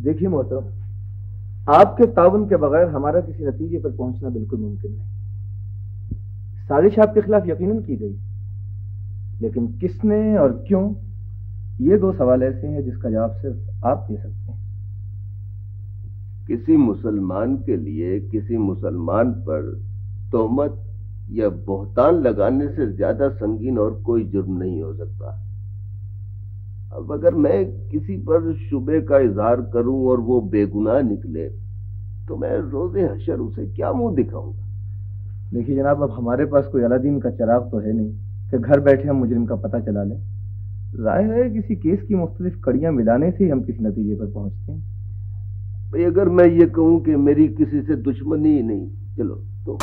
دیکھیے محترم، آپ کے تعاون کے بغیر ہمارا کسی نتیجے پر پہنچنا بالکل ممکن نہیں۔ سازش آپ کے خلاف یقیناً کی گئی، لیکن کس نے اور کیوں، یہ دو سوال ایسے ہیں جس کا جواب صرف آپ دے سکتے ہیں۔ کسی مسلمان کے لیے کسی مسلمان پر تہمت یا بہتان لگانے سے زیادہ سنگین اور کوئی جرم نہیں ہو سکتا۔ اب اگر میں کسی پر شبے کا اظہار کروں اور وہ بے گناہ نکلے تو میں روز حشر اسے کیا منہ دکھاؤں گا؟ دیکھیے جناب، اب ہمارے پاس کوئی علادین کا چراغ تو ہے نہیں کہ گھر بیٹھے ہم مجرم کا پتہ چلا لیں۔ ظاہر ہے کسی کیس کی مختلف کڑیاں ملانے سے ہی ہم کسی نتیجے پر پہنچتے ہیں۔ بھئی اگر میں یہ کہوں کہ میری کسی سے دشمنی ہی نہیں، چلو تو